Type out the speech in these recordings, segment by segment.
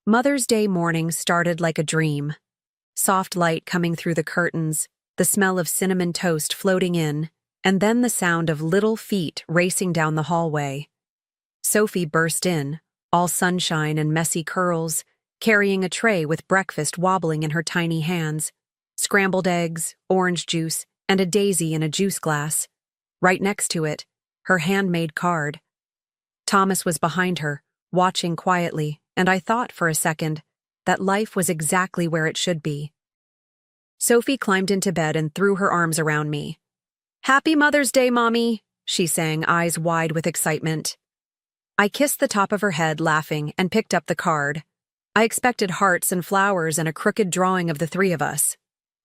Mother's Day morning started like a dream. Soft light coming through the curtains, the smell of cinnamon toast floating in, and then the sound of little feet racing down the hallway. Sophie burst in, all sunshine and messy curls, carrying a tray with breakfast wobbling in her tiny hands. Scrambled eggs, orange juice, and a daisy in a juice glass. Right next to it, her handmade card. Thomas was behind her, watching quietly, and I thought for a second that life was exactly where it should be. Sophie climbed into bed and threw her arms around me. "Happy Mother's Day, Mommy," she sang, eyes wide with excitement. I kissed the top of her head, laughing, and picked up the card. I expected hearts and flowers and a crooked drawing of the three of us.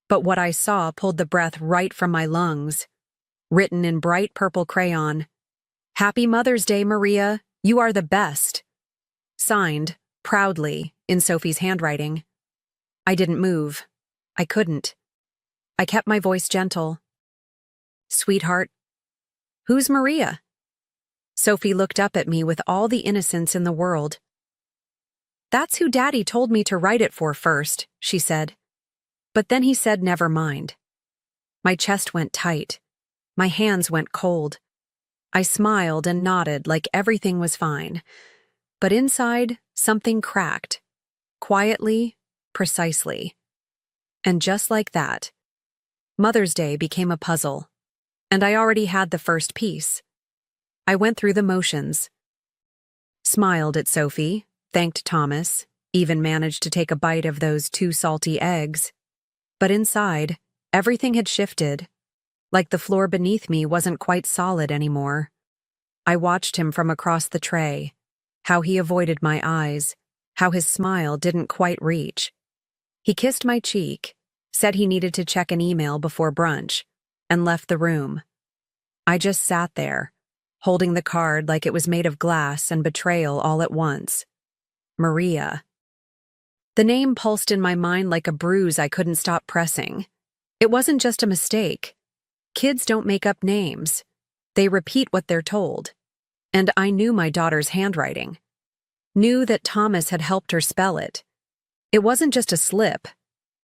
But what I saw pulled the breath right from my lungs. Written in bright purple crayon, "Happy Mother's Day, Maria. You are the best." Signed, proudly, in Sophie's handwriting. I didn't move. I couldn't. I kept my voice gentle. "Sweetheart, who's Maria?" Sophie looked up at me with all the innocence in the world. "That's who Daddy told me to write it for first," she said. But then he said never mind. My chest went tight. My hands went cold. I smiled and nodded like everything was fine. But inside, something cracked. Quietly, precisely. And just like that, Mother's Day became a puzzle. And I already had the first piece. I went through the motions. Smiled at Sophie, thanked Thomas, even managed to take a bite of those 2 salty eggs. But inside, everything had shifted, like the floor beneath me wasn't quite solid anymore. I watched him from across the tray, how he avoided my eyes, how his smile didn't quite reach. He kissed my cheek, said he needed to check an email before brunch, and left the room. I just sat there, holding the card like it was made of glass and betrayal all at once. Maria. The name pulsed in my mind like a bruise I couldn't stop pressing. It wasn't just a mistake. Kids don't make up names. They repeat what they're told. And I knew my daughter's handwriting. Knew that Thomas had helped her spell it. It wasn't just a slip.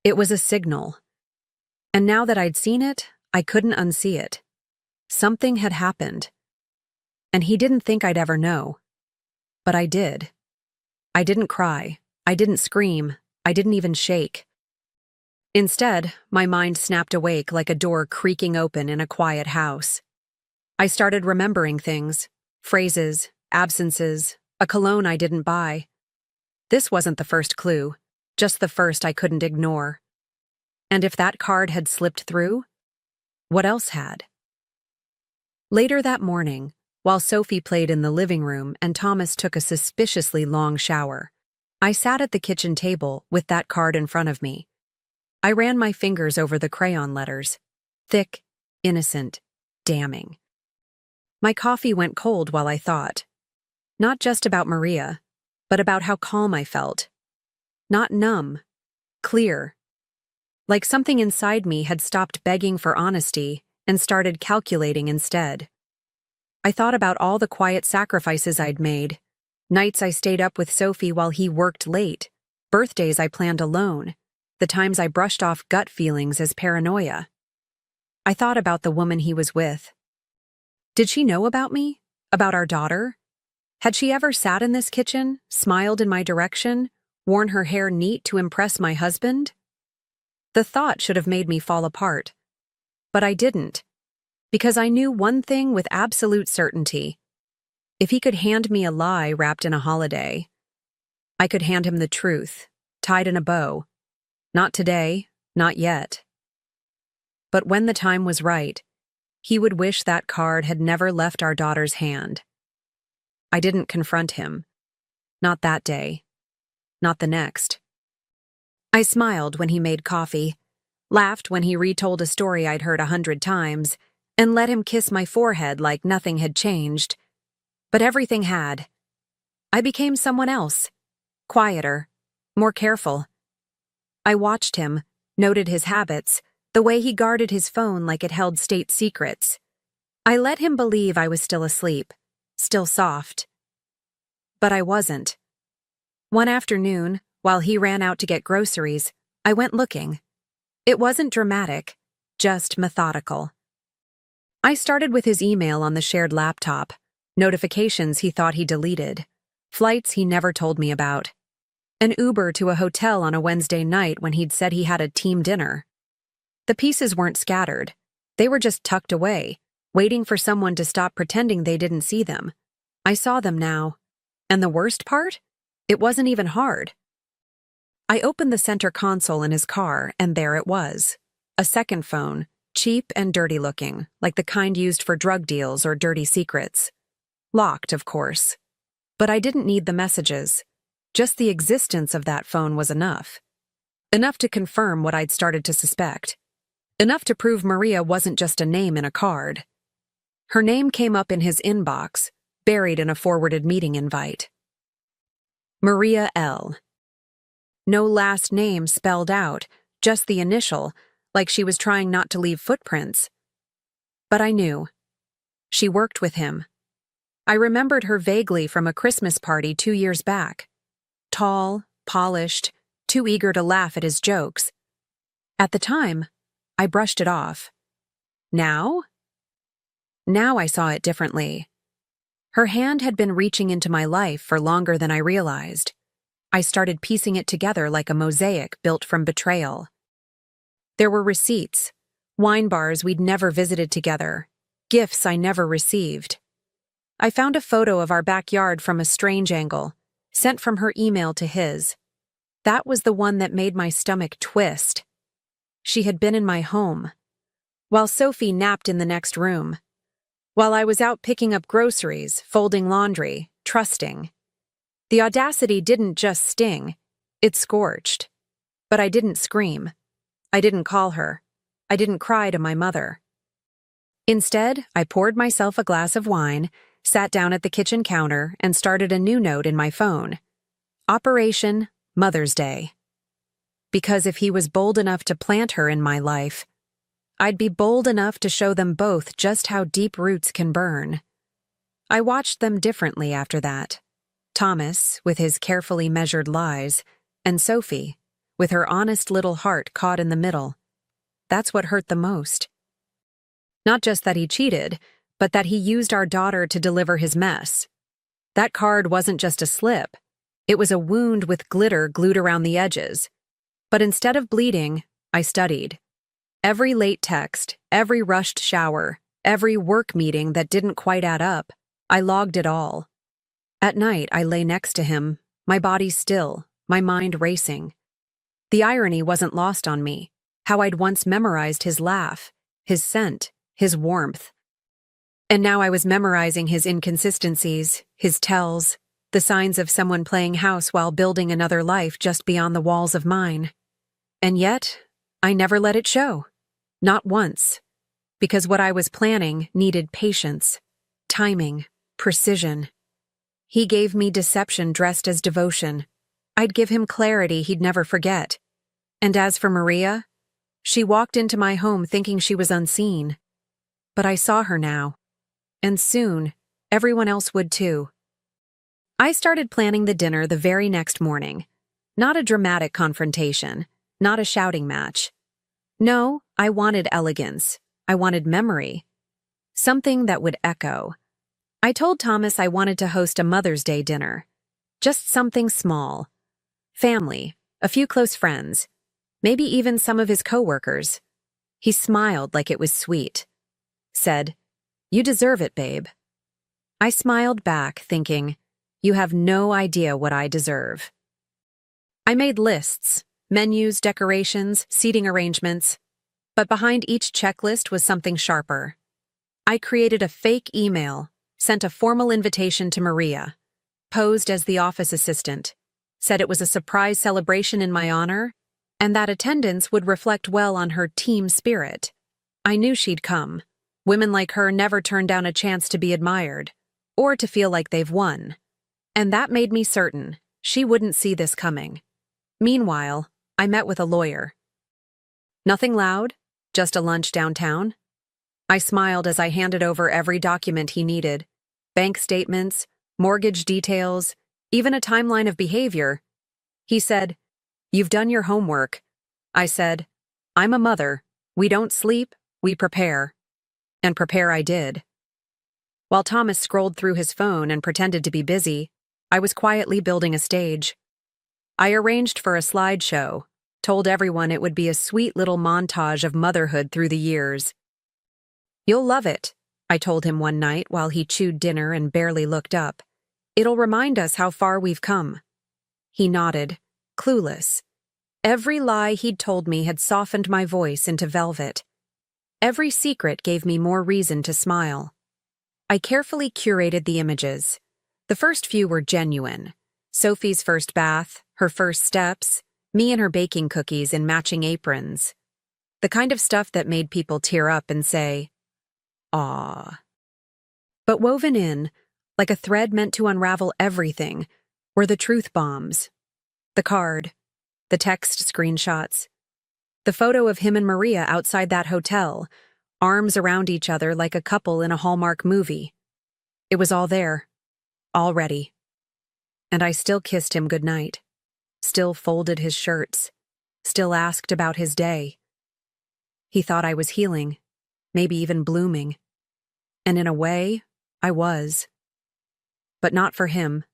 It was a signal. And now that I'd seen it, I couldn't unsee it. Something had happened. And he didn't think I'd ever know. But I did. I didn't cry. I didn't scream. I didn't even shake. Instead, my mind snapped awake like a door creaking open in a quiet house. I started remembering things, phrases, absences, a cologne I didn't buy. This wasn't the first clue, just the first I couldn't ignore. And if that card had slipped through, what else had? Later that morning, while Sophie played in the living room and Thomas took a suspiciously long shower, I sat at the kitchen table with that card in front of me. I ran my fingers over the crayon letters. Thick, innocent, damning. My coffee went cold while I thought. Not just about Maria, but about how calm I felt. Not numb. Clear. Like something inside me had stopped begging for honesty and started calculating instead. I thought about all the quiet sacrifices I'd made. Nights I stayed up with Sophie while he worked late. Birthdays I planned alone. The times I brushed off gut feelings as paranoia. I thought about the woman he was with. Did she know about me? About our daughter? Had she ever sat in this kitchen, smiled in my direction, worn her hair neat to impress my husband? The thought should have made me fall apart. But I didn't. Because I knew one thing with absolute certainty. If he could hand me a lie wrapped in a holiday, I could hand him the truth, tied in a bow. Not today, not yet. But when the time was right, he would wish that card had never left our daughter's hand. I didn't confront him. Not that day. Not the next. I smiled when he made coffee, laughed when he retold a story I'd heard 100 times, and let him kiss my forehead like nothing had changed. But everything had. I became someone else. Quieter. More careful. I watched him, noted his habits, the way he guarded his phone like it held state secrets. I let him believe I was still asleep, still soft. But I wasn't. One afternoon, While he ran out to get groceries, I went looking. It wasn't dramatic, just methodical. I started with his email on the shared laptop, notifications he thought he deleted, flights he never told me about, an Uber to a hotel on a Wednesday night when he'd said he had a team dinner. The pieces weren't scattered. They were just tucked away, waiting for someone to stop pretending they didn't see them. I saw them now. And the worst part? It wasn't even hard. I opened the center console in his car, and there it was. A second phone, cheap and dirty looking, like the kind used for drug deals or dirty secrets. Locked, of course. But I didn't need the messages. Just the existence of that phone was enough. Enough to confirm what I'd started to suspect. Enough to prove Maria wasn't just a name in a card. Her name came up in his inbox, buried in a forwarded meeting invite. Maria L. No last name spelled out, just the initial, like she was trying not to leave footprints. But I knew. She worked with him. I remembered her vaguely from a Christmas party 2 years back. Tall, polished, too eager to laugh at his jokes. At the time, I brushed it off. Now? Now I saw it differently. Her hand had been reaching into my life for longer than I realized. I started piecing it together like a mosaic built from betrayal. There were receipts, wine bars we'd never visited together, gifts I never received. I found a photo of our backyard from a strange angle, sent from her email to his. That was the one that made my stomach twist. She had been in my home, while Sophie napped in the next room, while I was out picking up groceries, folding laundry, trusting. The audacity didn't just sting, it scorched. But I didn't scream. I didn't call her. I didn't cry to my mother. Instead, I poured myself a glass of wine, sat down at the kitchen counter, and started a new note in my phone. Operation Mother's Day. Because if he was bold enough to plant her in my life, I'd be bold enough to show them both just how deep roots can burn. I watched them differently after that. Thomas, with his carefully measured lies, and Sophie, with her honest little heart caught in the middle. That's what hurt the most. Not just that he cheated, but that he used our daughter to deliver his mess. That card wasn't just a slip. It was a wound with glitter glued around the edges. But instead of bleeding, I studied. Every late text, every rushed shower, every work meeting that didn't quite add up, I logged it all. At night, I lay next to him, my body still, my mind racing. The irony wasn't lost on me, how I'd once memorized his laugh, his scent, his warmth. And now I was memorizing his inconsistencies, his tells, the signs of someone playing house while building another life just beyond the walls of mine. And yet, I never let it show. Not once. Because what I was planning needed patience, timing, precision. He gave me deception dressed as devotion. I'd give him clarity he'd never forget. And as for Maria, she walked into my home thinking she was unseen. But I saw her now. And soon, everyone else would too. I started planning the dinner the very next morning. Not a dramatic confrontation, not a shouting match. No, I wanted elegance. I wanted memory. Something that would echo. I told Thomas I wanted to host a Mother's Day dinner. Just something small. Family, a few close friends, maybe even some of his coworkers. He smiled like it was sweet. Said, "You deserve it, babe." I smiled back, thinking, you have no idea what I deserve. I made lists, menus, decorations, seating arrangements. But behind each checklist was something sharper. I created a fake email, sent a formal invitation to Maria, posed as the office assistant, said it was a surprise celebration in my honor, and that attendance would reflect well on her team spirit. I knew she'd come. Women like her never turn down a chance to be admired, or to feel like they've won. And that made me certain she wouldn't see this coming. Meanwhile, I met with a lawyer. Nothing loud, just a lunch downtown. I smiled as I handed over every document he needed. Bank statements, mortgage details, even a timeline of behavior. He said, You've done your homework. I said, I'm a mother. We don't sleep, we prepare. And prepare I did. While Thomas scrolled through his phone and pretended to be busy, I was quietly building a stage. I arranged for a slideshow, told everyone it would be a sweet little montage of motherhood through the years. You'll love it, I told him one night while he chewed dinner and barely looked up. It'll remind us how far we've come. He nodded, clueless. Every lie he'd told me had softened my voice into velvet. Every secret gave me more reason to smile. I carefully curated the images. The first few were genuine. Sophie's first bath, her first steps, me and her baking cookies in matching aprons. The kind of stuff that made people tear up and say, "Aw." But woven in, like a thread meant to unravel everything, were the truth bombs. The card, the text screenshots, the photo of him and Maria outside that hotel, arms around each other like a couple in a Hallmark movie. It was all there, already. And I still kissed him goodnight, still folded his shirts, still asked about his day. He thought I was healing, maybe even blooming. And in a way, I was. But not for him,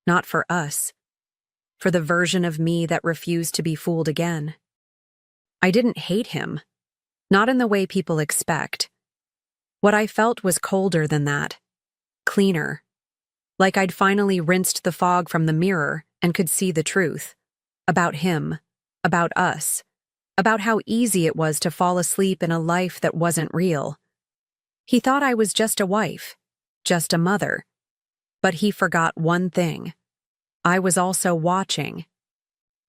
not for us, for the version of me that refused to be fooled again. I didn't hate him, not in the way people expect. What I felt was colder than that, cleaner, like I'd finally rinsed the fog from the mirror and could see the truth. About him, about us, about how easy it was to fall asleep in a life that wasn't real. He thought I was just a wife, just a mother. But he forgot one thing. I was also watching.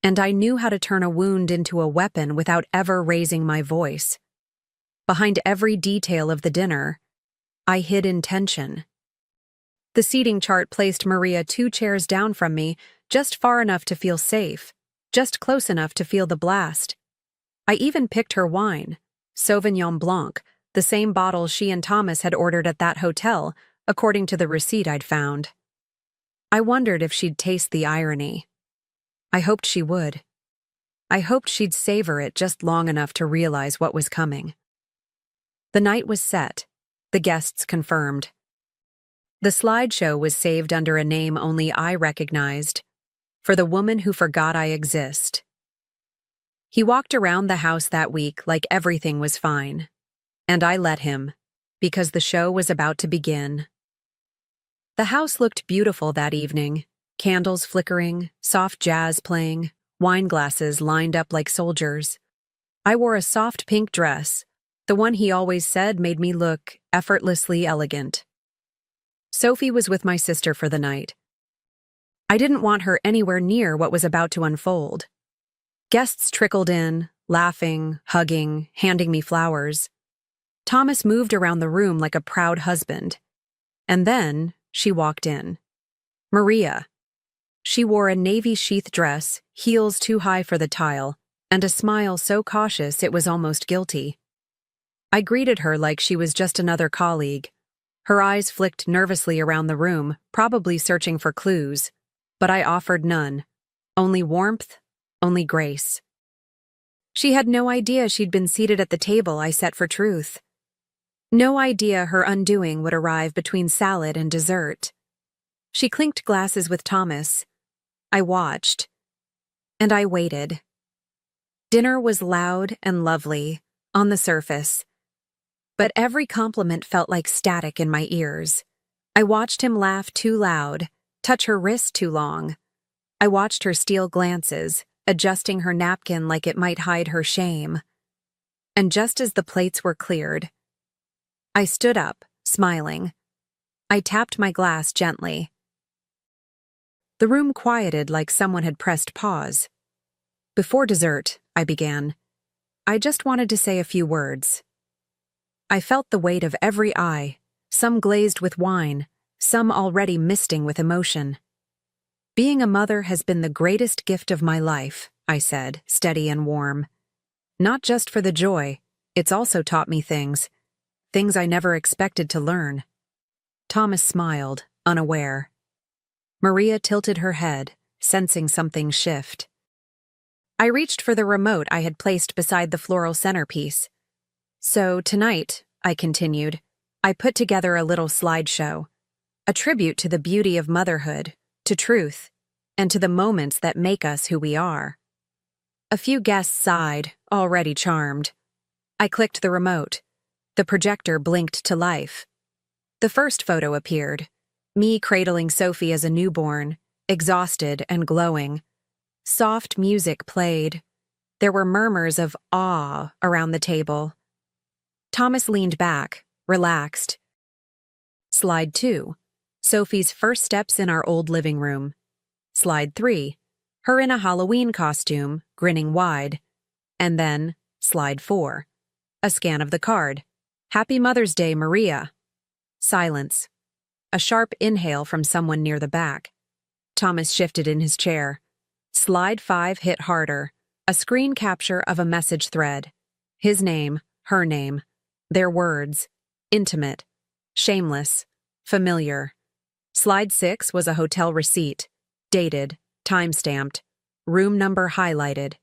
And I knew how to turn a wound into a weapon without ever raising my voice. Behind every detail of the dinner, I hid intention. The seating chart placed Maria 2 chairs down from me, just far enough to feel safe, just close enough to feel the blast. I even picked her wine, Sauvignon Blanc, the same bottle she and Thomas had ordered at that hotel, according to the receipt I'd found. I wondered if she'd taste the irony. I hoped she would. I hoped she'd savor it just long enough to realize what was coming. The night was set, the guests confirmed. The slideshow was saved under a name only I recognized, for the woman who forgot I exist. He walked around the house that week like everything was fine, and I let him, because the show was about to begin. The house looked beautiful that evening, candles flickering, soft jazz playing, wine glasses lined up like soldiers. I wore a soft pink dress, the one he always said made me look effortlessly elegant. Sophie was with my sister for the night. I didn't want her anywhere near what was about to unfold. Guests trickled in, laughing, hugging, handing me flowers. Thomas moved around the room like a proud husband. And then she walked in. Maria. She wore a navy sheath dress, heels too high for the tile, and a smile so cautious it was almost guilty. I greeted her like she was just another colleague. Her eyes flicked nervously around the room, probably searching for clues, but I offered none. Only warmth, only grace. She had no idea she'd been seated at the table I set for truth. No idea her undoing would arrive between salad and dessert. She clinked glasses with Thomas. I watched. And I waited. Dinner was loud and lovely, on the surface. But every compliment felt like static in my ears. I watched him laugh too loud, touch her wrist too long. I watched her steal glances, adjusting her napkin like it might hide her shame. And just as the plates were cleared, I stood up, smiling. I tapped my glass gently. The room quieted like someone had pressed pause. Before dessert, I began. I just wanted to say a few words. I felt the weight of every eye, some glazed with wine, some already misting with emotion. Being a mother has been the greatest gift of my life, I said, steady and warm. Not just for the joy, it's also taught me things I never expected to learn. Thomas smiled, unaware. Maria tilted her head, sensing something shift. I reached for the remote I had placed beside the floral centerpiece. So tonight, I continued, I put together a little slideshow, a tribute to the beauty of motherhood, to truth, and to the moments that make us who we are. A few guests sighed, already charmed. I clicked the remote. The projector blinked to life. The first photo appeared, me cradling Sophie as a newborn, exhausted and glowing. Soft music played. There were murmurs of awe around the table. Thomas leaned back, relaxed. Slide 2. Sophie's first steps in our old living room. Slide 3. Her in a Halloween costume, grinning wide. And then, Slide 4. A scan of the card. Happy Mother's Day, Maria. Silence. A sharp inhale from someone near the back. Thomas shifted in his chair. Slide 5 hit harder. A screen capture of a message thread. His name, her name. Their words. Intimate. Shameless. Familiar. Slide 6 was a hotel receipt. Dated. Time-stamped. Room number highlighted.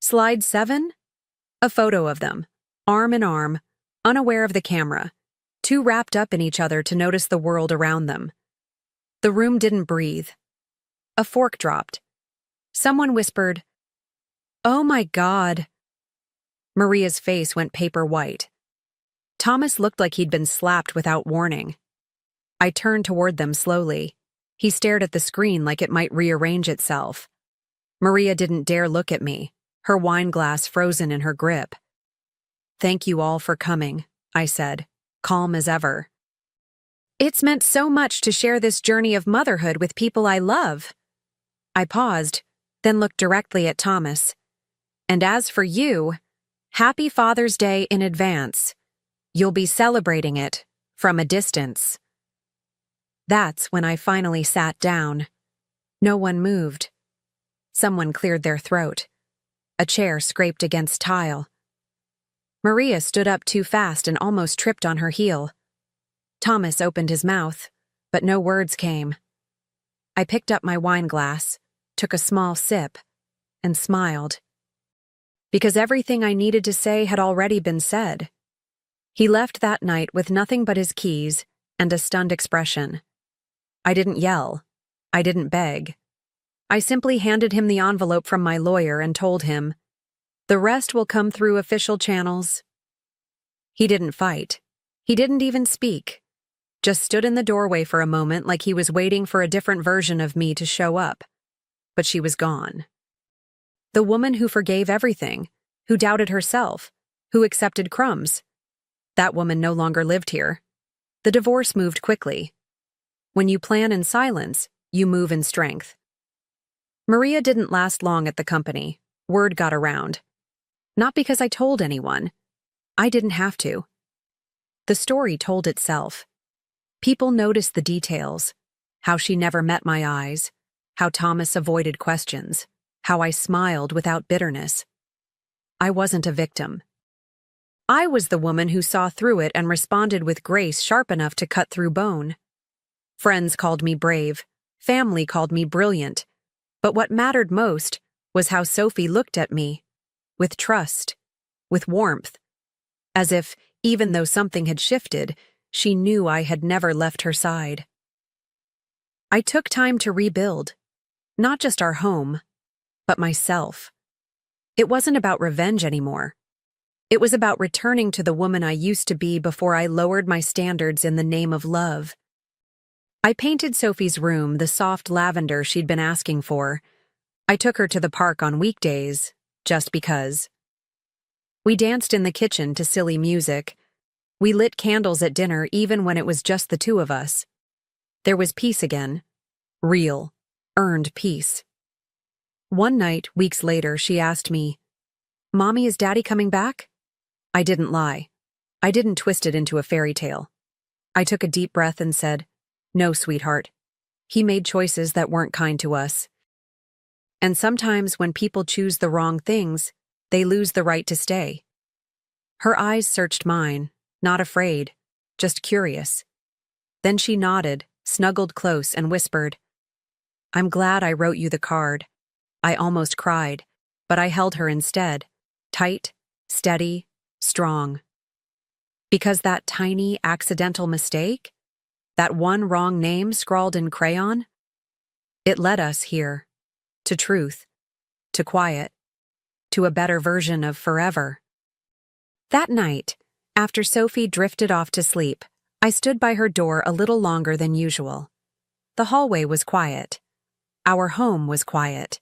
Slide 7? A photo of them. Arm in arm. Unaware of the camera. Too wrapped up in each other to notice the world around them. The room didn't breathe. A fork dropped. Someone whispered, "Oh my God." Maria's face went paper white. Thomas looked like he'd been slapped without warning. I turned toward them slowly. He stared at the screen like it might rearrange itself. Maria didn't dare look at me, her wine glass frozen in her grip. "Thank you all for coming," I said, calm as ever. "It's meant so much to share this journey of motherhood with people I love." I paused, then looked directly at Thomas. "And as for you, happy Father's Day in advance. You'll be celebrating it from a distance." That's when I finally sat down. No one moved. Someone cleared their throat. A chair scraped against tile. Maria stood up too fast and almost tripped on her heel. Thomas opened his mouth, but no words came. I picked up my wine glass, took a small sip, and smiled. Because everything I needed to say had already been said. He left that night with nothing but his keys and a stunned expression. I didn't yell. I didn't beg. I simply handed him the envelope from my lawyer and told him, "The rest will come through official channels." He didn't fight. He didn't even speak. Just stood in the doorway for a moment like he was waiting for a different version of me to show up. But she was gone. The woman who forgave everything, who doubted herself, who accepted crumbs. That woman no longer lived here. The divorce moved quickly. When you plan in silence, you move in strength. Maria didn't last long at the company. Word got around. Not because I told anyone. I didn't have to. The story told itself. People noticed the details. How she never met my eyes. How Thomas avoided questions. How I smiled without bitterness. I wasn't a victim. I was the woman who saw through it and responded with grace sharp enough to cut through bone. Friends called me brave. Family called me brilliant. But what mattered most was how Sophie looked at me. With trust. With warmth. As if, even though something had shifted, she knew I had never left her side. I took time to rebuild. Not just our home, but myself. It wasn't about revenge anymore. It was about returning to the woman I used to be before I lowered my standards in the name of love. I painted Sophie's room the soft lavender she'd been asking for. I took her to the park on weekdays, just because. We danced in the kitchen to silly music. We lit candles at dinner even when it was just the two of us. There was peace again. Real, earned peace. One night, weeks later, she asked me, "Mommy, is Daddy coming back?" I didn't lie. I didn't twist it into a fairy tale. I took a deep breath and said, "No, sweetheart. He made choices that weren't kind to us. And sometimes when people choose the wrong things, they lose the right to stay." Her eyes searched mine, not afraid, just curious. Then she nodded, snuggled close, and whispered, "I'm glad I wrote you the card." I almost cried. but I held her instead, tight, steady, strong. Because that tiny, accidental mistake, that one wrong name scrawled in crayon, it led us here, to truth, to quiet, to a better version of forever. That night, after Sophie drifted off to sleep, I stood by her door a little longer than usual. The hallway was quiet. Our home was quiet.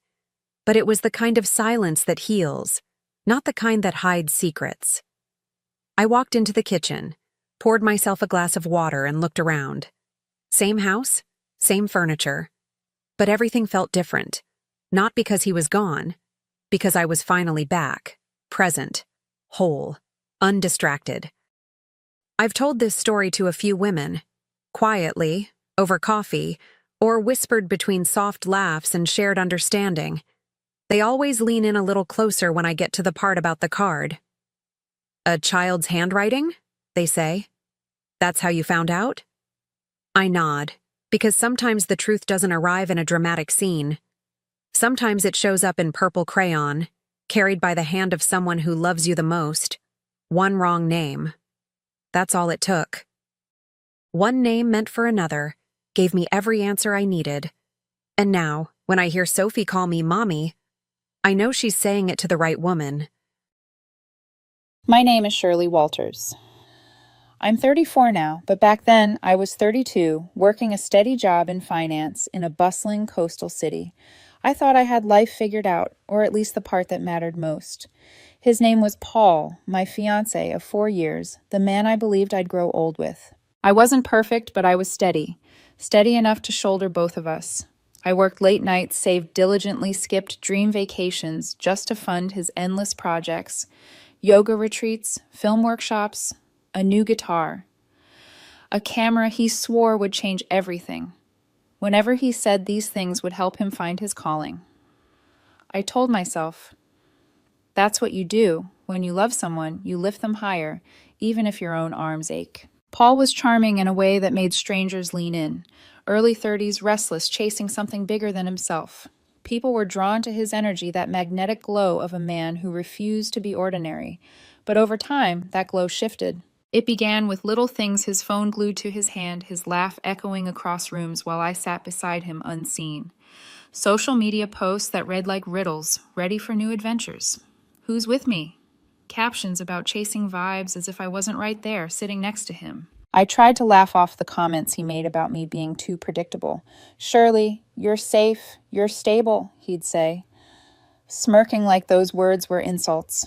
But it was the kind of silence that heals, not the kind that hides secrets. I walked into the kitchen, poured myself a glass of water and looked around. Same house, same furniture. But everything felt different. Not because he was gone, because I was finally back, present, whole, undistracted. I've told this story to a few women, quietly, over coffee, or whispered between soft laughs and shared understanding. They always lean in a little closer when I get to the part about the card. "A child's handwriting?" they say. "That's how you found out?" I nod, because sometimes the truth doesn't arrive in a dramatic scene. Sometimes it shows up in purple crayon, carried by the hand of someone who loves you the most. One wrong name. That's all it took. One name meant for another, gave me every answer I needed. And now, when I hear Sophie call me Mommy, I know she's saying it to the right woman. My name is Shirley Walters. I'm 34 now, but back then I was 32, working a steady job in finance in a bustling coastal city. I thought I had life figured out, or at least the part that mattered most. His name was Paul, my fiancé of 4 years, the man I believed I'd grow old with. I wasn't perfect, but I was steady enough to shoulder both of us. I worked late nights, saved diligently, skipped dream vacations just to fund his endless projects, yoga retreats, film workshops, a new guitar, a camera he swore would change everything. Whenever he said these things would help him find his calling. I told myself, that's what you do. When you love someone, you lift them higher, even if your own arms ache. Paul was charming in a way that made strangers lean in. Early 30s, restless, chasing something bigger than himself. People were drawn to his energy, that magnetic glow of a man who refused to be ordinary. But over time, that glow shifted. It began with little things, his phone glued to his hand, his laugh echoing across rooms while I sat beside him unseen. Social media posts that read like riddles, ready for new adventures. Who's with me? Captions about chasing vibes as if I wasn't right there, sitting next to him. I tried to laugh off the comments he made about me being too predictable. "Shirley, you're safe, you're stable," he'd say, smirking like those words were insults.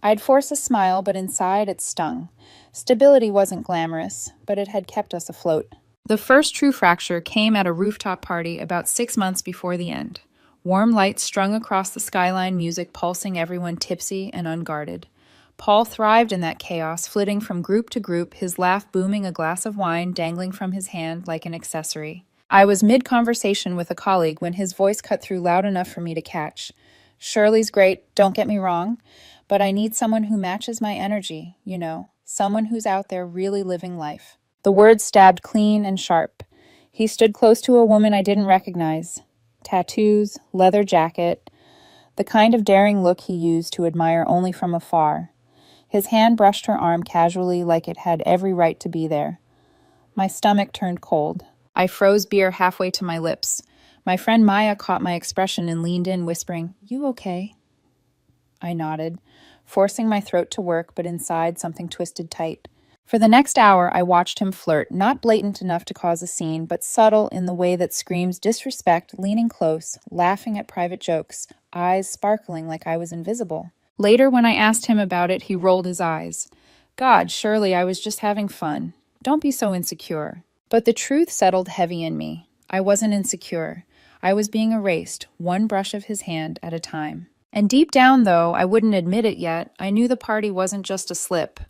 I'd force a smile, but inside it stung. Stability wasn't glamorous, but it had kept us afloat. The first true fracture came at a rooftop party about 6 months before the end. Warm lights strung across the skyline, music pulsing, everyone tipsy and unguarded. Paul thrived in that chaos, flitting from group to group, his laugh booming, a glass of wine dangling from his hand like an accessory. I was mid-conversation with a colleague when his voice cut through loud enough for me to catch. "Shirley's great, don't get me wrong, but I need someone who matches my energy, someone who's out there really living life." The words stabbed clean and sharp. He stood close to a woman I didn't recognize. Tattoos, leather jacket, the kind of daring look he used to admire only from afar. His hand brushed her arm casually, like it had every right to be there. My stomach turned cold. I froze beer halfway to my lips. My friend Maya caught my expression and leaned in, whispering, "You okay?" I nodded, forcing my throat to work, but inside something twisted tight. For the next hour, I watched him flirt, not blatant enough to cause a scene, but subtle in the way that screams disrespect, leaning close, laughing at private jokes, eyes sparkling like I was invisible. Later, when I asked him about it, he rolled his eyes. "God, Shirley, I was just having fun. Don't be so insecure." But the truth settled heavy in me. I wasn't insecure. I was being erased, one brush of his hand at a time. And deep down, though I wouldn't admit it yet, I knew the party wasn't just a slip.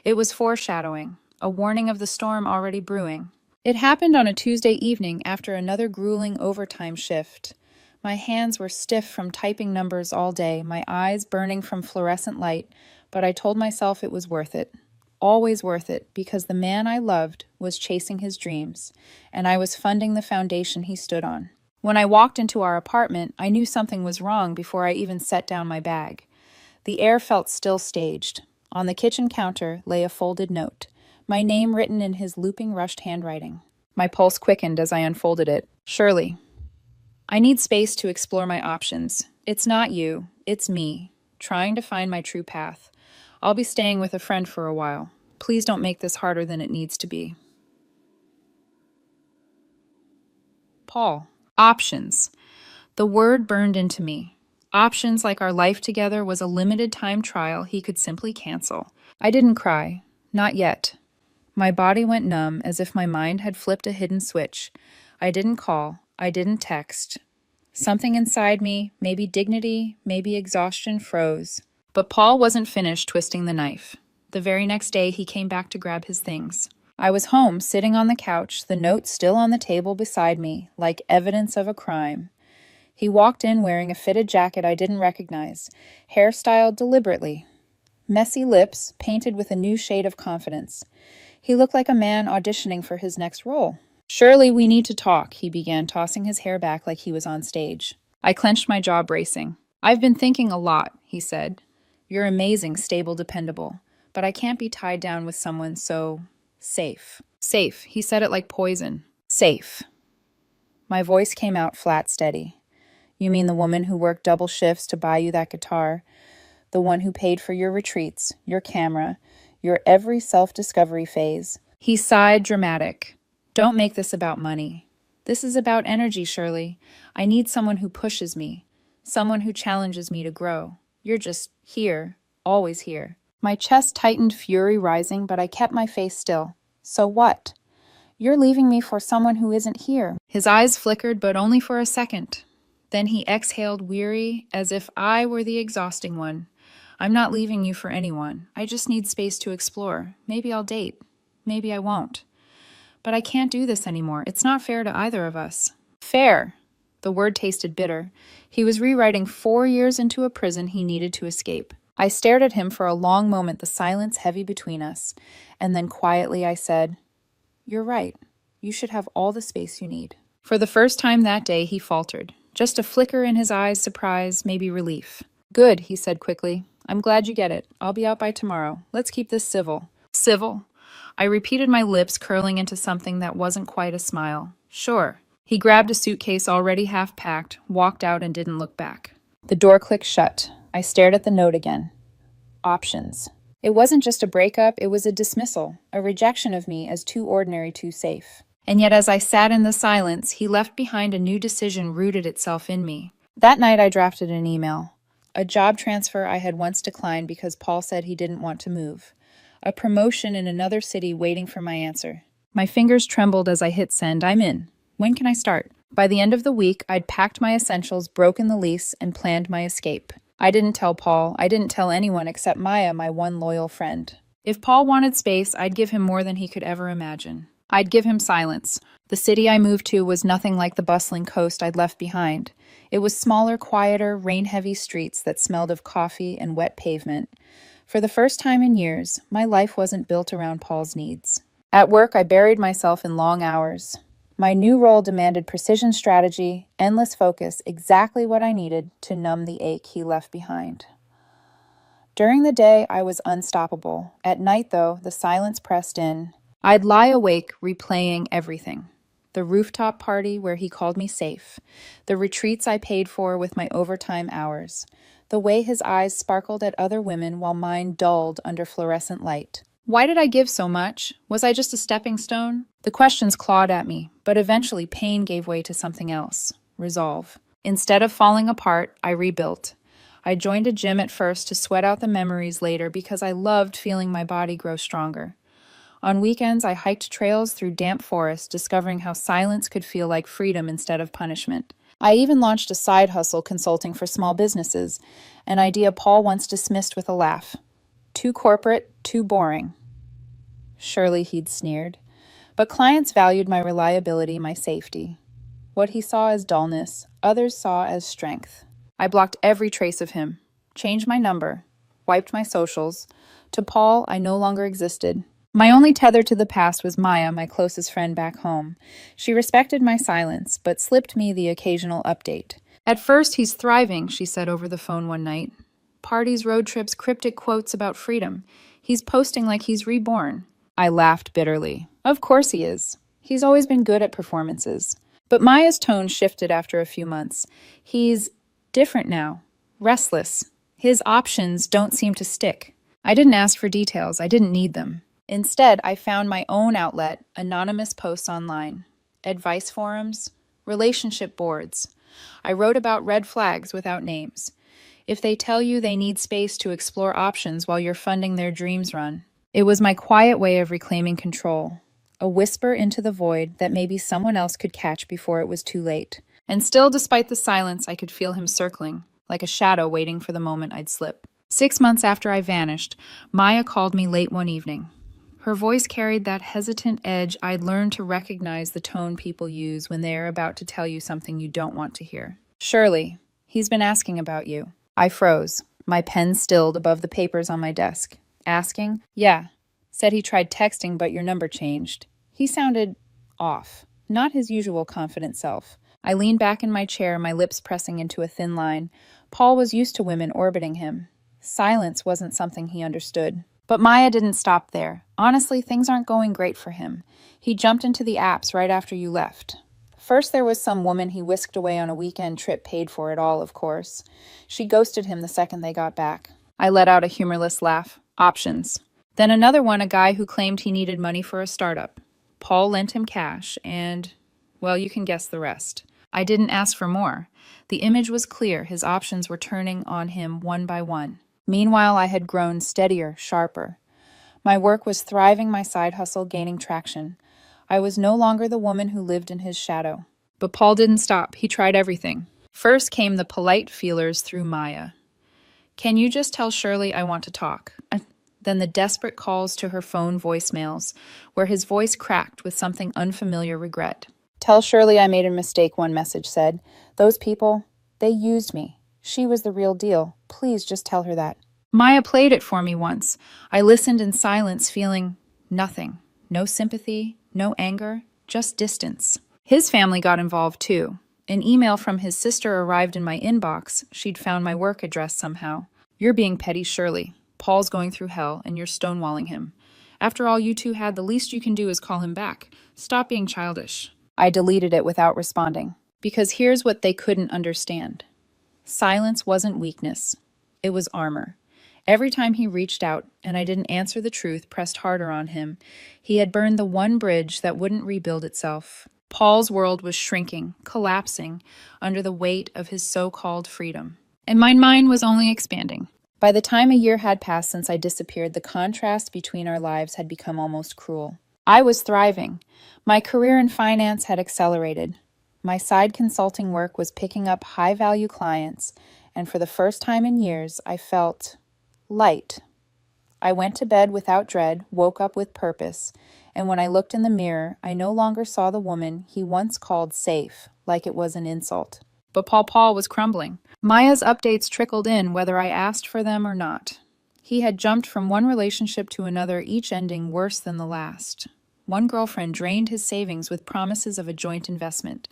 It was foreshadowing, a warning of the storm already brewing. It happened on a Tuesday evening after another grueling overtime shift. My hands were stiff from typing numbers all day, my eyes burning from fluorescent light, but I told myself it was worth it. Always worth it, because the man I loved was chasing his dreams, and I was funding the foundation he stood on. When I walked into our apartment, I knew something was wrong before I even set down my bag. The air felt still staged. On the kitchen counter lay a folded note, my name written in his looping, rushed handwriting. My pulse quickened as I unfolded it. Shirley, I need space to explore my options. It's not you, it's me, trying to find my true path. I'll be staying with a friend for a while. Please don't make this harder than it needs to be. Paul. Options. The word burned into me. Options like our life together was a limited time trial he could simply cancel. I didn't cry. Not yet. My body went numb as if my mind had flipped a hidden switch. I didn't call. I didn't text. Something inside me, maybe dignity, maybe exhaustion, froze. But Paul wasn't finished twisting the knife. The very next day, he came back to grab his things. I was home, sitting on the couch, the note still on the table beside me, like evidence of a crime. He walked in wearing a fitted jacket I didn't recognize, hairstyled deliberately. Messy lips, painted with a new shade of confidence. He looked like a man auditioning for his next role. Surely we need to talk, he began, tossing his hair back like he was on stage. I clenched my jaw, bracing. I've been thinking a lot, he said. You're amazing, stable, dependable. But I can't be tied down with someone so safe. Safe, he said it like poison. Safe. My voice came out flat, steady. You mean the woman who worked double shifts to buy you that guitar? The one who paid for your retreats, your camera, your every self-discovery phase? He sighed, dramatic. Don't make this about money. This is about energy, Shirley. I need someone who pushes me, someone who challenges me to grow. You're just here, always here. My chest tightened, fury rising, but I kept my face still. So what? You're leaving me for someone who isn't here. His eyes flickered, but only for a second. Then he exhaled, weary, as if I were the exhausting one. I'm not leaving you for anyone. I just need space to explore. Maybe I'll date. Maybe I won't. But I can't do this anymore. It's not fair to either of us. Fair. The word tasted bitter. He was rewriting 4 years into a prison he needed to escape. I stared at him for a long moment, the silence heavy between us. And then quietly I said, You're right. You should have all the space you need. For the first time that day, he faltered. Just a flicker in his eyes, surprise, maybe relief. Good, he said quickly. I'm glad you get it. I'll be out by tomorrow. Let's keep this civil. Civil. I repeated, my lips curling into something that wasn't quite a smile. Sure. He grabbed a suitcase already half packed, walked out, and didn't look back. The door clicked shut. I stared at the note again. Options. It wasn't just a breakup, it was a dismissal, a rejection of me as too ordinary, too safe. And yet as I sat in the silence, he left behind a new decision rooted itself in me. That night I drafted an email. A job transfer I had once declined because Paul said he didn't want to move. A promotion in another city waiting for my answer. My fingers trembled as I hit send. I'm in. When can I start? By the end of the week, I'd packed my essentials, broken the lease, and planned my escape. I didn't tell Paul. I didn't tell anyone except Maya, my one loyal friend. If Paul wanted space, I'd give him more than he could ever imagine. I'd give him silence. The city I moved to was nothing like the bustling coast I'd left behind. It was smaller, quieter, rain-heavy streets that smelled of coffee and wet pavement. For the first time in years, my life wasn't built around Paul's needs. At work, I buried myself in long hours. My new role demanded precision strategy, endless focus, exactly what I needed to numb the ache he left behind. During the day, I was unstoppable. At night, though, the silence pressed in. I'd lie awake, replaying everything. The rooftop party where he called me safe. The retreats I paid for with my overtime hours. The way his eyes sparkled at other women while mine dulled under fluorescent light. Why did I give so much? Was I just a stepping stone? The questions clawed at me, but eventually pain gave way to something else. Resolve. Instead of falling apart, I rebuilt. I joined a gym at first to sweat out the memories later because I loved feeling my body grow stronger. On weekends, I hiked trails through damp forests, discovering how silence could feel like freedom instead of punishment. I even launched a side hustle consulting for small businesses, an idea Paul once dismissed with a laugh. Too corporate, too boring. Surely he'd sneered. But clients valued my reliability, my safety. What he saw as dullness, others saw as strength. I blocked every trace of him, changed my number, wiped my socials. To Paul, I no longer existed. My only tether to the past was Maya, my closest friend back home. She respected my silence, but slipped me the occasional update. At first, he's thriving, she said over the phone one night. Parties, road trips, cryptic quotes about freedom. He's posting like he's reborn. I laughed bitterly. Of course he is. He's always been good at performances. But Maya's tone shifted after a few months. He's different now, restless. His options don't seem to stick. I didn't ask for details. I didn't need them. Instead, I found my own outlet, anonymous posts online, advice forums, relationship boards. I wrote about red flags without names. If they tell you they need space to explore options while you're funding their dreams run. It was my quiet way of reclaiming control, a whisper into the void that maybe someone else could catch before it was too late. And still, despite the silence, I could feel him circling, like a shadow waiting for the moment I'd slip. 6 months after I vanished, Maya called me late one evening. Her voice carried that hesitant edge I'd learned to recognize the tone people use when they are about to tell you something you don't want to hear. Shirley, he's been asking about you. I froze, my pen stilled above the papers on my desk. Asking? Yeah. Said he tried texting, but your number changed. He sounded off, not his usual confident self. I leaned back in my chair, my lips pressing into a thin line. Paul was used to women orbiting him. Silence wasn't something he understood. But Maya didn't stop there. Honestly, things aren't going great for him. He jumped into the apps right after you left. First, there was some woman he whisked away on a weekend trip, paid for it all, of course. She ghosted him the second they got back. I let out a humorless laugh. Options. Then another one, a guy who claimed he needed money for a startup. Paul lent him cash, and, well, you can guess the rest. I didn't ask for more. The image was clear. His options were turning on him one by one. Meanwhile, I had grown steadier, sharper. My work was thriving, my side hustle gaining traction. I was no longer the woman who lived in his shadow. But Paul didn't stop. He tried everything. First came the polite feelers through Maya. Can you just tell Shirley I want to talk? Then the desperate calls to her phone voicemails, where his voice cracked with something unfamiliar regret. Tell Shirley I made a mistake, one message said. Those people, they used me. She was the real deal. Please just tell her that. Maya played it for me once. I listened in silence, feeling nothing. No sympathy, no anger, just distance. His family got involved too. An email from his sister arrived in my inbox. She'd found my work address somehow. You're being petty, Shirley. Paul's going through hell, and you're stonewalling him. After all you two had, the least you can do is call him back. Stop being childish. I deleted it without responding. Because here's what they couldn't understand. Silence wasn't weakness. It was armor. Every time he reached out, and I didn't answer the truth, pressed harder on him, he had burned the one bridge that wouldn't rebuild itself. Paul's world was shrinking, collapsing, under the weight of his so-called freedom. And my mind was only expanding. By the time a year had passed since I disappeared, the contrast between our lives had become almost cruel. I was thriving. My career in finance had accelerated. My side consulting work was picking up high-value clients, and for the first time in years, I felt light. I went to bed without dread, woke up with purpose, and when I looked in the mirror, I no longer saw the woman he once called safe, like it was an insult. But Paul was crumbling. Maya's updates trickled in whether I asked for them or not. He had jumped from one relationship to another, each ending worse than the last. One girlfriend drained his savings with promises of a joint investment.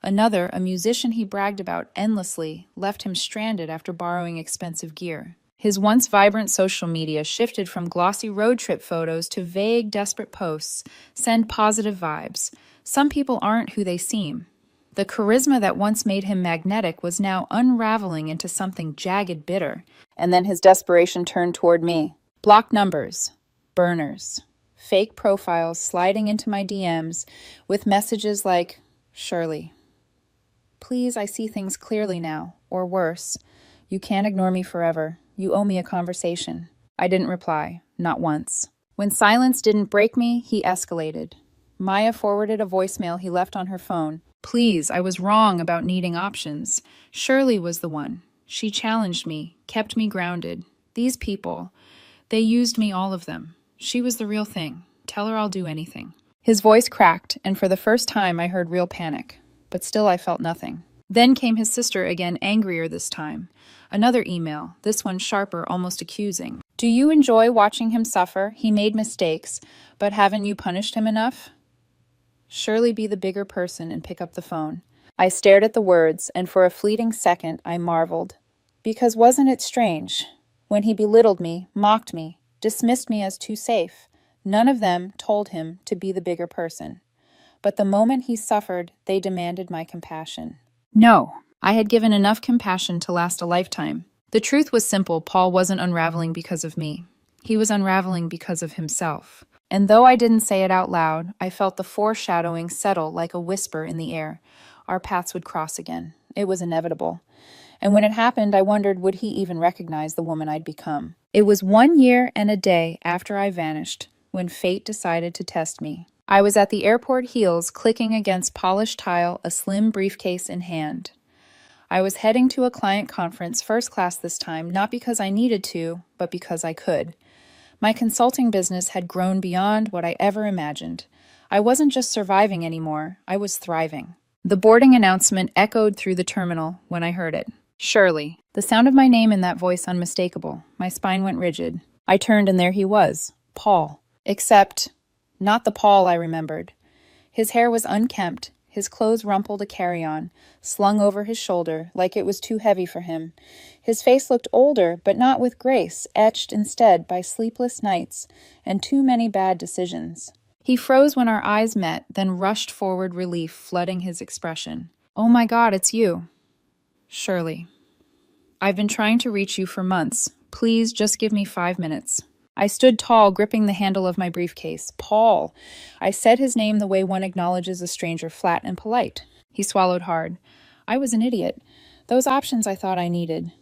Another, a musician he bragged about endlessly, left him stranded after borrowing expensive gear. His once vibrant social media shifted from glossy road trip photos to vague, desperate posts. Send positive vibes. Some people aren't who they seem. The charisma that once made him magnetic was now unraveling into something jagged, bitter. And then his desperation turned toward me. Blocked numbers. Burners. Fake profiles sliding into my DMs with messages like, Shirley, please, I see things clearly now. Or worse, you can't ignore me forever. You owe me a conversation. I didn't reply, not once. When silence didn't break me, he escalated. Maya forwarded a voicemail he left on her phone. Please, I was wrong about needing options. Shirley was the one. She challenged me, kept me grounded. These people, they used me, all of them. She was the real thing. Tell her I'll do anything. His voice cracked, and for the first time I heard real panic. But still I felt nothing. Then came his sister again, angrier this time. Another email, this one sharper, almost accusing. Do you enjoy watching him suffer? He made mistakes, but haven't you punished him enough? Surely be the bigger person and pick up the phone. I stared at the words, and for a fleeting second I marveled. Because wasn't it strange? When he belittled me, mocked me, dismissed me as too safe, none of them told him to be the bigger person. But the moment he suffered, they demanded my compassion. No, I had given enough compassion to last a lifetime. The truth was simple. Paul wasn't unraveling because of me. He was unraveling because of himself. And though I didn't say it out loud, I felt the foreshadowing settle like a whisper in the air. Our paths would cross again. It was inevitable. And when it happened, I wondered, would he even recognize the woman I'd become? It was 1 year and a day after I vanished when fate decided to test me. I was at the airport heels, clicking against polished tile, a slim briefcase in hand. I was heading to a client conference, first class this time, not because I needed to, but because I could. My consulting business had grown beyond what I ever imagined. I wasn't just surviving anymore, I was thriving. The boarding announcement echoed through the terminal when I heard it. Shirley. The sound of my name in that voice unmistakable. My spine went rigid. I turned and there he was, Paul. Except, not the Paul I remembered. His hair was unkempt, his clothes rumpled a carry-on, slung over his shoulder like it was too heavy for him. His face looked older, but not with grace, etched instead by sleepless nights and too many bad decisions. He froze when our eyes met, then rushed forward, relief flooding his expression. Oh my God, it's you. Shirley. I've been trying to reach you for months. Please just give me 5 minutes. I stood tall, gripping the handle of my briefcase. Paul. I said his name the way one acknowledges a stranger, flat and polite. He swallowed hard. I was an idiot. Those options I thought I needed.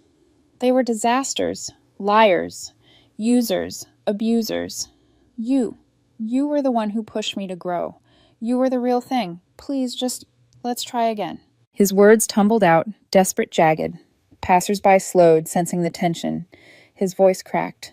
They were disasters, liars, users, abusers. You were the one who pushed me to grow. You were the real thing. Please, let's try again. His words tumbled out, desperate, jagged. Passers-by slowed, sensing the tension. His voice cracked.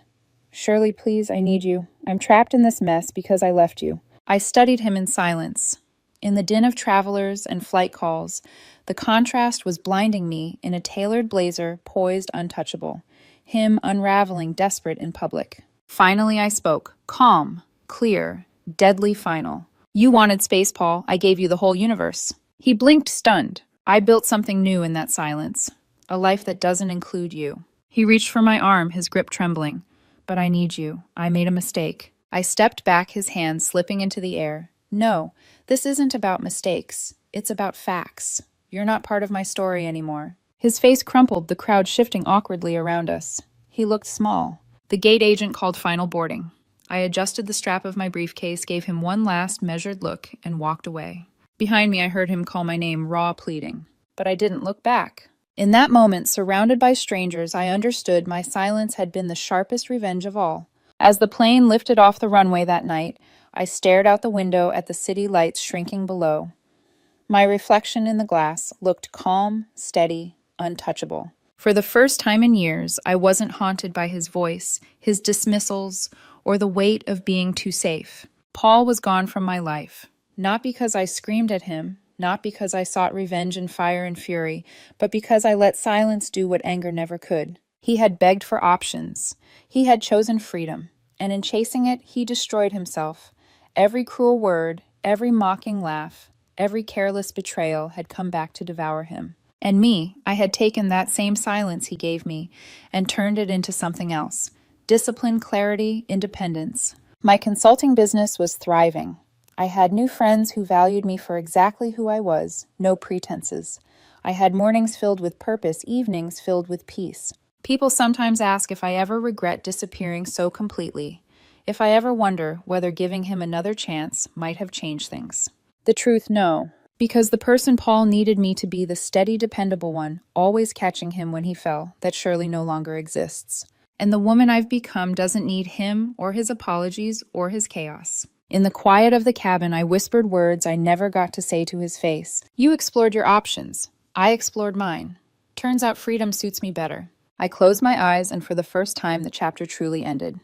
Shirley, please, I need you. I'm trapped in this mess because I left you. I studied him in silence. In the din of travelers and flight calls, the contrast was blinding me in a tailored blazer, poised untouchable. Him unraveling, desperate in public. Finally I spoke. Calm, clear, deadly final. You wanted space, Paul. I gave you the whole universe. He blinked, stunned. I built something new in that silence. A life that doesn't include you. He reached for my arm, his grip trembling. But I need you. I made a mistake. I stepped back, his hand slipping into the air. No, this isn't about mistakes. It's about facts. You're not part of my story anymore. His face crumpled, the crowd shifting awkwardly around us. He looked small. The gate agent called final boarding. I adjusted the strap of my briefcase, gave him one last measured look, and walked away. Behind me, I heard him call my name, raw pleading. But I didn't look back. In that moment, surrounded by strangers, I understood my silence had been the sharpest revenge of all. As the plane lifted off the runway that night, I stared out the window at the city lights shrinking below. My reflection in the glass looked calm, steady, untouchable. For the first time in years, I wasn't haunted by his voice, his dismissals, or the weight of being too safe. Paul was gone from my life, not because I screamed at him, not because I sought revenge in fire and fury, but because I let silence do what anger never could. He had begged for options. He had chosen freedom, and in chasing it, he destroyed himself. Every cruel word, every mocking laugh, every careless betrayal had come back to devour him. And me, I had taken that same silence he gave me and turned it into something else. Discipline, clarity, independence. My consulting business was thriving. I had new friends who valued me for exactly who I was, no pretenses. I had mornings filled with purpose, evenings filled with peace. People sometimes ask if I ever regret disappearing so completely, if I ever wonder whether giving him another chance might have changed things. The truth, no. Because the person Paul needed me to be, the steady, dependable one, always catching him when he fell, that surely no longer exists. And the woman I've become doesn't need him or his apologies or his chaos. In the quiet of the cabin, I whispered words I never got to say to his face. You explored your options. I explored mine. Turns out freedom suits me better. I closed my eyes, and for the first time, the chapter truly ended.